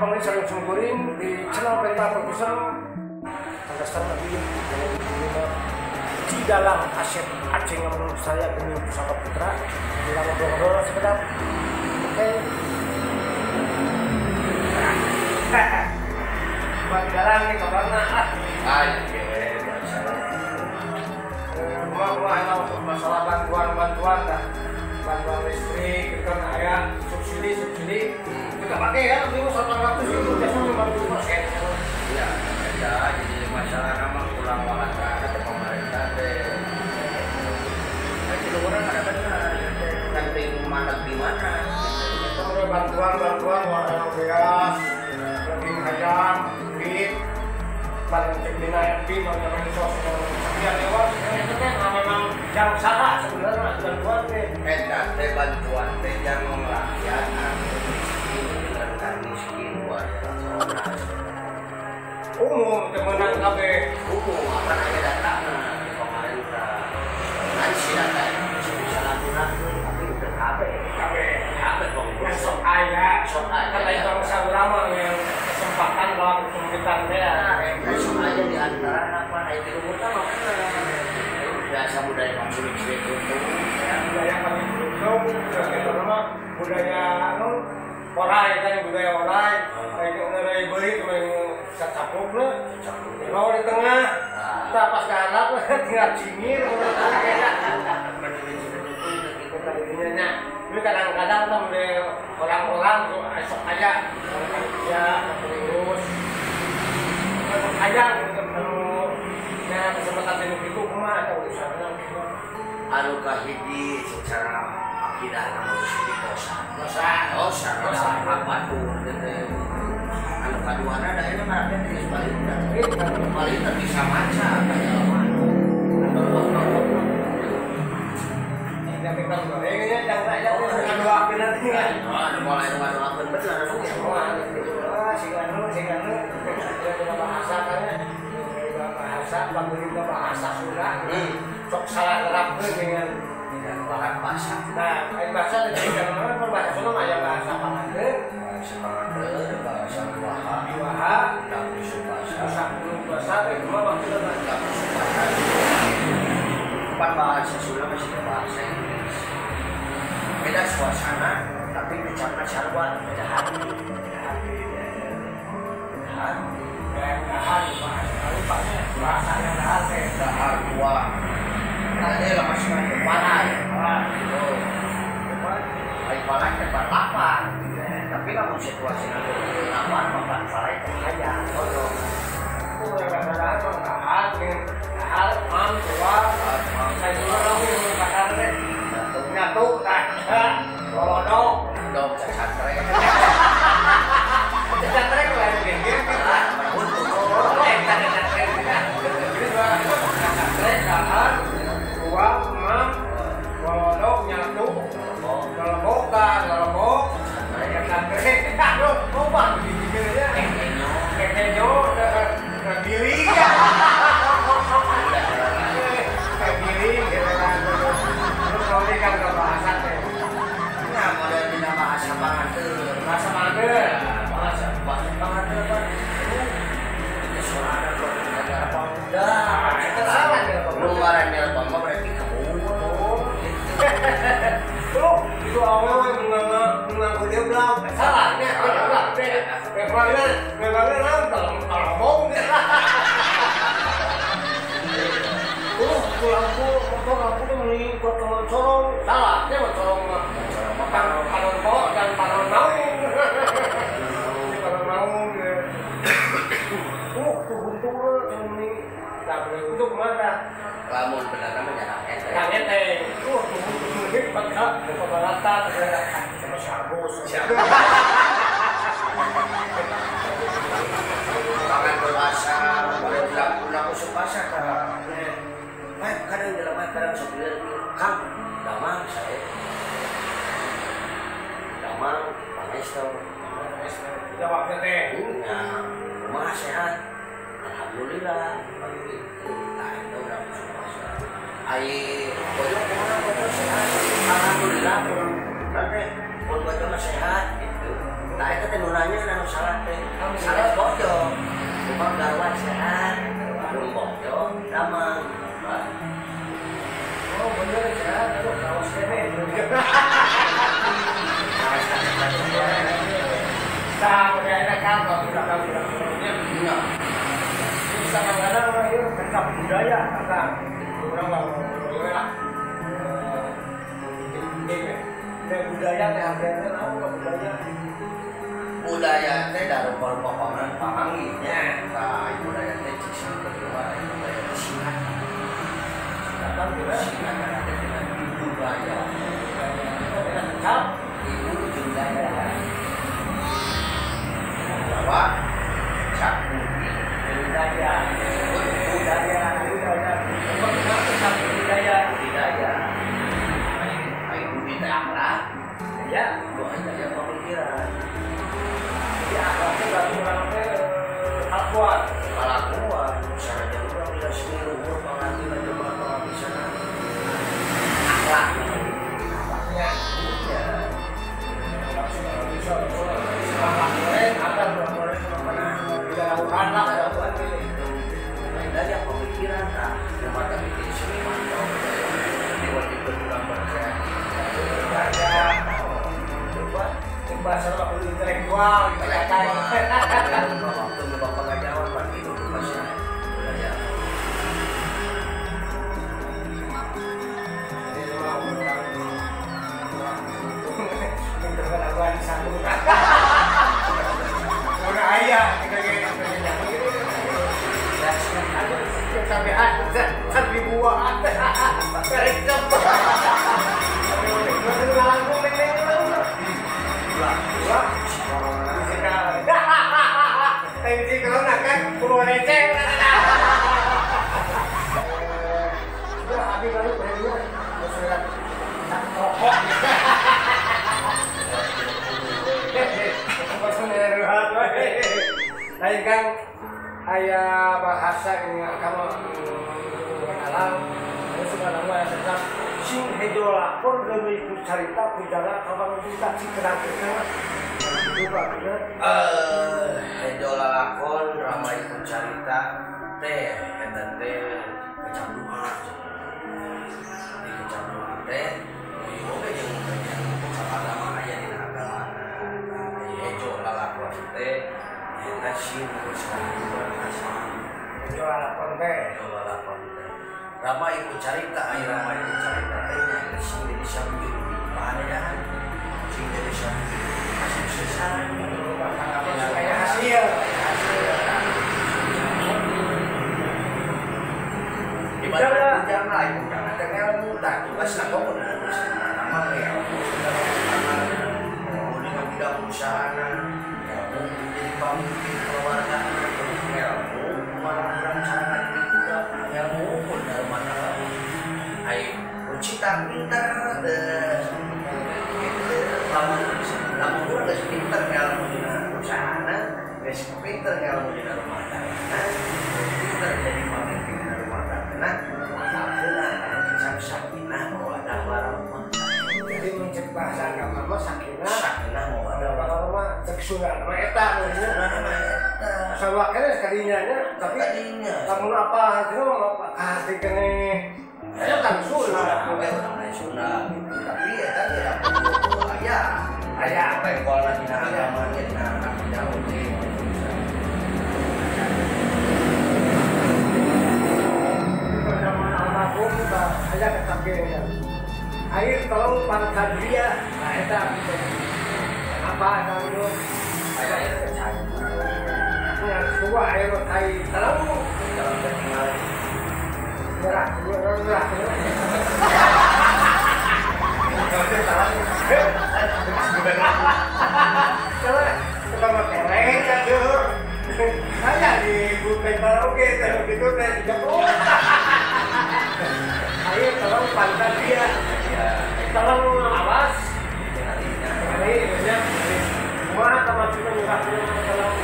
pengis sering sungkuring di channel Penta Production. Tandaskan lagi di dalam aset Aceh ngomong saya demi Pusaka Putra. Kita ngobrol-ngobrol sekedap. Oke. Buat jalan nih kabarnya. Rumah untuk masalah bantuan dah. Bantuan listrik, itu kan ada subsidi kita pakai ya, ini 800 itu biasanya 50%. Iya, ada jadi masalah nama kurang olahraga ke pemerintah deh. Jadi orang ada benar, nanti mandat di mana? Kita mulai bantuan warna beras, lebih hajam, duit, paling cekdina FB, banyak mensos, sekian lewat. Itu kan memang yang salah sebenarnya bantuan deh. Teh bantuan teh jangan rakyat miskin warga umum temenan kabeh umum apa aja datang pemerintah nanti sih datang bisa lakukan tapi udah kabeh sok ayah kan lain bangsa ulama yang kesempatan dalam pemerintahan dia sok aja di antara apa itu utama biasa budaya konsumen itu budaya paling beruntung budaya orai kan budaya orai kayak beli cuma cacapluk lah mau di tengah kita pas galak tinggal cingir ini kadang-kadang tuh orang-orang tuh esok aja kerja terus aja ya kesempatan itu cuma ada urusannya anu kahiji secara akidah namun di dosa apa tuh anu kaduana da itu mah ada di balita bisa maca kayak tapi kan gorengnya jangan jangan doakeun nanti kan ada mulai doakeun bener semua singanu kita bahasa kan bahasa pemerintah bahasa Sunda sok salah nerapkeun dengan bahan bahasa nah bahasa dari mana bahasa Sunda mah ya bahasa Pangandeun bahasa Waha dan bahasa itu mah waktu bukan bahasa Sunda masih bahasa Inggris beda suasana tapi ucapan sarwa beda hati bahasa yang dahar dua tadi lah masih kepala kepala cepat lapar tapi kamu situasi nanti lapar makan kepala itu aja nyatu kolodok dong cacat itu awalnya mengaku dia bilang salahnya memangnya nonton kalau ngomong motor aku tuh melingkut ke mencorong salahnya mencorong panon kok dan panon naung tuh ini untuk mana lamun benar menyerang enteng pagka pabalata sama syarbus pangan berasa ulang usuk pasar kadang dalam kadang sebenarnya kang damang saya damang pangesto jawabnya teh rumah sehat alhamdulillah nah itu udah usuk pasar bodoh kemana bodoh sehat alhamdulillah nanti bodoh sehat gitu nah itu tenuranya salah teh. Salah bojong. Cuma garwan sehat. Belum bojong, damang. Oh bener sehat, terus kawas kene. Sama kayak kantor sudah kamu punya. Bisa kadang orang itu kencap budaya kata orang lah. Budaya teh harganya apa budaya? Budaya teh dari pokokan pamanginya. Nah, budaya teh cicing kedua budaya silat. Datang kita Silat ada dengan budaya. kencap Itu budaya. Jawa, Sakti, budaya. Itu kita akhlak. ya. Itu aja pemikiran. Jadi akhlaknya berarti orang teh akuat. Kelakuan, caranya orang tidak sendiri umur pengantin aja bakal bisa akhlak. Akhlaknya Ya, bisa ada berapa tidak tahu anak ada apa dan yang pemikiran nah, yang mata bikin seniman tahu di waktu itu kurang berkreatif. coba bahasa apa intelektual Waktu nyoba pengajaran waktu itu masih belajar. jadi mau orang interpretasi satu udah ayah kita kayak sampai ada ribuan dari cepat tensi kalau kan perlu receh udah habis baru berdua sudah rokok lain kan ayah bahasa ini kamu mengenal itu sudah nama tentang sing hejo lapor demi cerita bicara kapan kita cikerang coba bener Hejola lakon ramai itu cerita teh enten teh kecanduan di kecanduan teh di oke yang agama aya di agama hejola lakon teh eta sih kecanduan asal hejo lapor teh hejola lakon teh ramai itu cerita aya ramai itu cerita teh sing jadi sambil panehan sing jadi sambil masih susah kayak hasil ibarat jangan itu jangan kenal mudah tugas nak kau benar nama ya mau dengan bidang usaha ilmu menjadi pemimpin keluarga ilmu orang-orang sangat itu ilmu pun dalam mana ayo ucita pintar lamun urang geus pinter ilmu dina usahana geus pinter ilmu dina rumah tangga pinter jadi pemimpin dina rumah tangga mantapna anu bisa sakinah mawaddah warahmah jadi mencek bahasa agama mah sakinah mawaddah kalau mah cek surah mah eta warahmah eta sawakana sekalinya tapi tadinya kamu apa itu apa hati kene itu kan surah sunah tapi eta tidak aya aya apa yang kalau dina agama dina akidah oge zaman almarhum kita ada ketakirnya air tolong pangkat dia nah eta apa ada itu aya air kecai ya suwa air kai tahu dalam tinggal merah kalau kita mau keleng kan tuh saya di bukan karaoke kalau gitu teh dijemput ayo tolong pangkat dia tolong awas ini ya semua teman kita murah tolong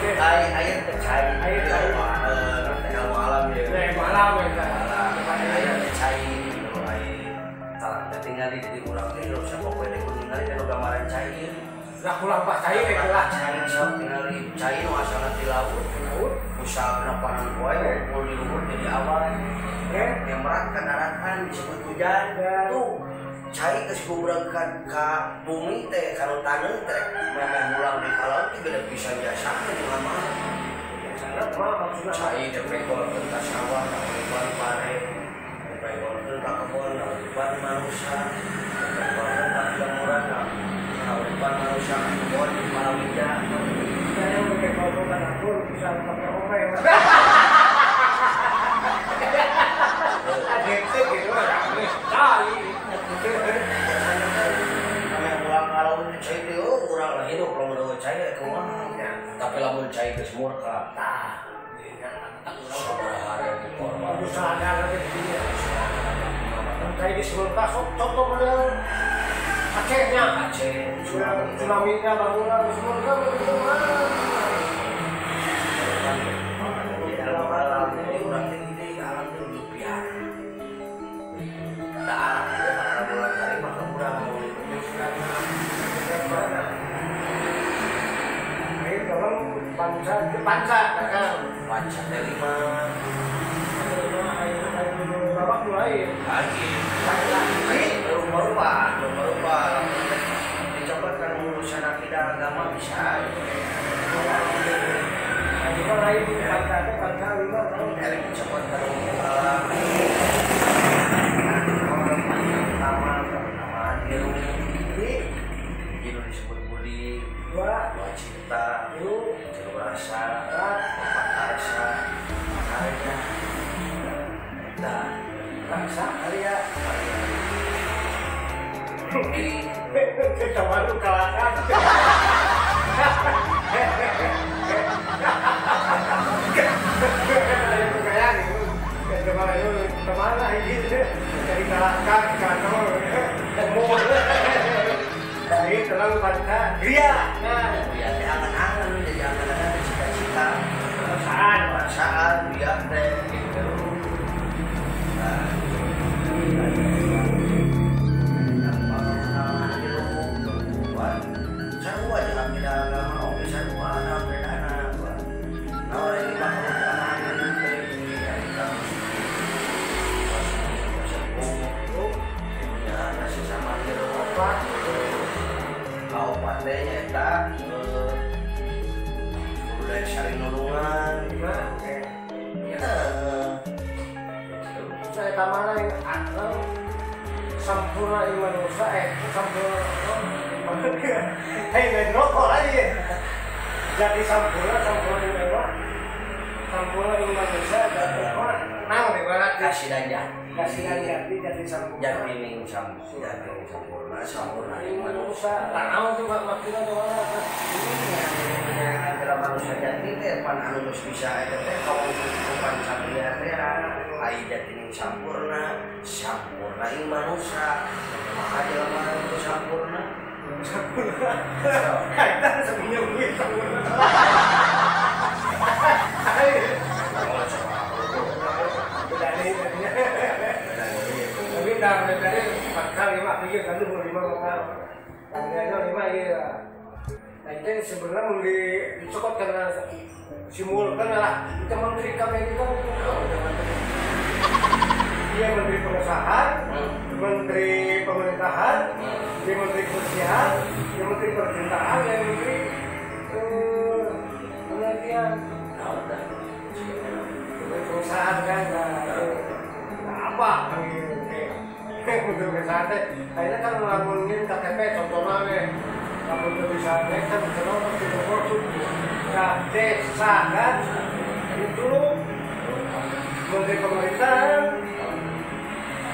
air kecai air ilmu alam ya malam ya air kecai air salah tinggal di urang teh siapa poe teh kuningali kalau gambaran cair Lah pulang pas cai teh geus cai sok ningali cai nu asalna ti laut usaha panan poe mau di luhur jadi awan yang merat ke daratan disebut hujan tuh cai geus gubreugkeun ka bumi teh kana taneuh teh memeh ulang di laut teh gede pisan jasa dengan mah cai teh pegolkeun ka sawah ka pare pegolkeun ka kebon ka manusia pegolkeun ka jamuran ka manusia ka kebon di Palawija saya pakai kalau kan aku bisa pakai oke ada gitu kali pulang kalau cai itu kurang lah hidup kalau menurut cai kumaha tapi lamun cai geus murka tah sabaraha hari korban usaha lagi dia cai di murka contoh model Acehnya tsunami-nya bangunan murka begitu dalam alam ini urang tinggi alam itu rupiah tak ada bulan hari maka urang panca dari lima babak mulai lagi berupa dicoba kan urusan akidah agama bisa juga lain panca lima eling dicoba kan pertama diru disebut budi dua cipta tilu rasa empat rasa karya dan rasa karya kita baru kalahkan kemana ini dari kalahkan kantor dari terlalu panca dia teh angan-angan jadi angan-angan cita-cita perasaan dia teh gitu sarua jeung tidak agama oke sarua ada bedana nah ini bakal angan sama dia kau pandainya eta udah saling nulungan ya saya tamana yang sampurna iman manusia sampurna hei rokok lagi jadi sampurna iman manusia jadi nah di mana kasih danja jadi sampurna jadi sempurna iman manusia tahu juga maksudnya dalam manusia jadi teh pan anu geus bisa eta teh kaupan sabiar teh ai jadi sempurna iman manusia maka dalam manusia sempurna kita semuanya duit sempurna tapi dari 4 kali 5 pikir kan 5 kali tandanya 5 iya nah itu sebenarnya dicokot karena simulkan lah kita menteri KPK dia menteri pengusahaan menteri pemerintahan dia menteri kebersihan dia menteri pemerintahan dia menteri penelitian perusahaan kan apa untuk kesehatan akhirnya kan ngelamunin KTP contohnya kamu tuh bisa kan kenapa tidak masuk ke desa kan itu menteri pemerintahan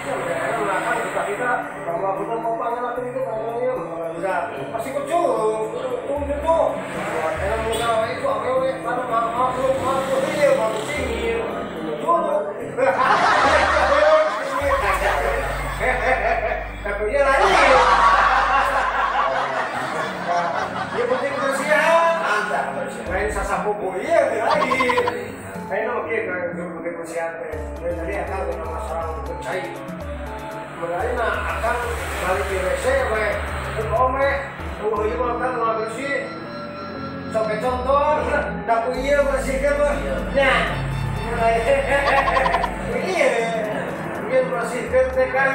ya udah juga kita kalau aku tuh mau panggil aku itu katanya udah pasti kucung tuh kalau muda itu apa karena makhluk iya baru singir tapi dia lagi dia penting kebersihan main sasapupu iya lagi kayaknya oke kan untuk kebersihan jadi akan dengan masalah percaya mulai akan balik di WC Oh iya mah kan mau bersih. Sampai contoh, dapur iya bersihkan mah. Nah, mulai. Iya, iya bersihkan kan.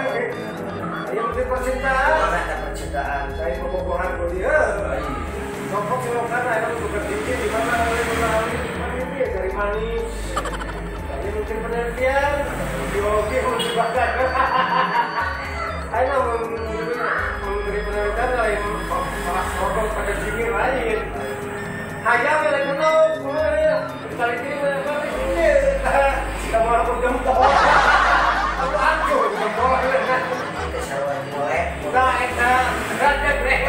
Iya mungkin percintaan. Mana percintaan? Saya pembobohan kau dia. Sopok sih karena emang bukan tinggi di mana ini dari manis. Ini mungkin penelitian. Biologi harus dibakar. Ayo memberi penelitian lain sopok pada sini lain. Hanya milik kenal, kali ini ini tidak mau aku jempol. Aku hancur jempol. Kita sewa boleh. Udah enak, ada deh.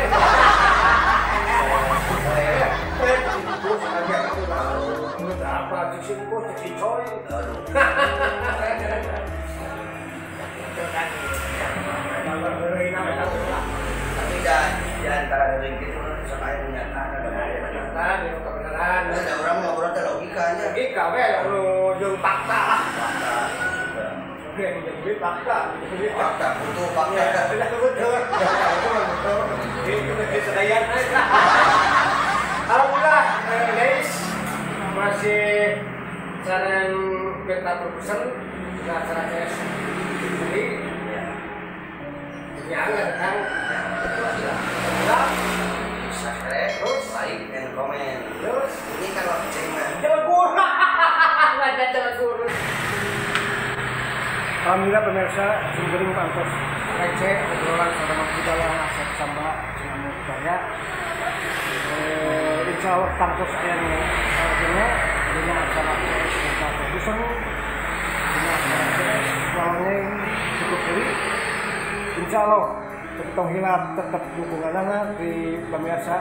Apa sih bos sih coy? Tapi di antara ringgit itu sampai menyatakan Kebenaran. ada orang ngobrol tentang logikanya. Logika we lu jeung fakta lah. Oke, jadi fakta. Fakta butuh fakta. Betul. Betul. Ini kesedayan. Alhamdulillah guys, masih saran kita berpesan dengan acara tes ini jangan kan Subscribe, terus like and comment. terus Ini kalau cengman. jago nggak jago. Alhamdulillah pemirsa sumberin kantos receh obrolan sama kita yang aset samba dengan budaya. Insya Allah kantos yang artinya dengan acara kita fokusan dengan acara soalnya cukup beri. Insya Allah tetap hilang tetap dukungan di pemirsa.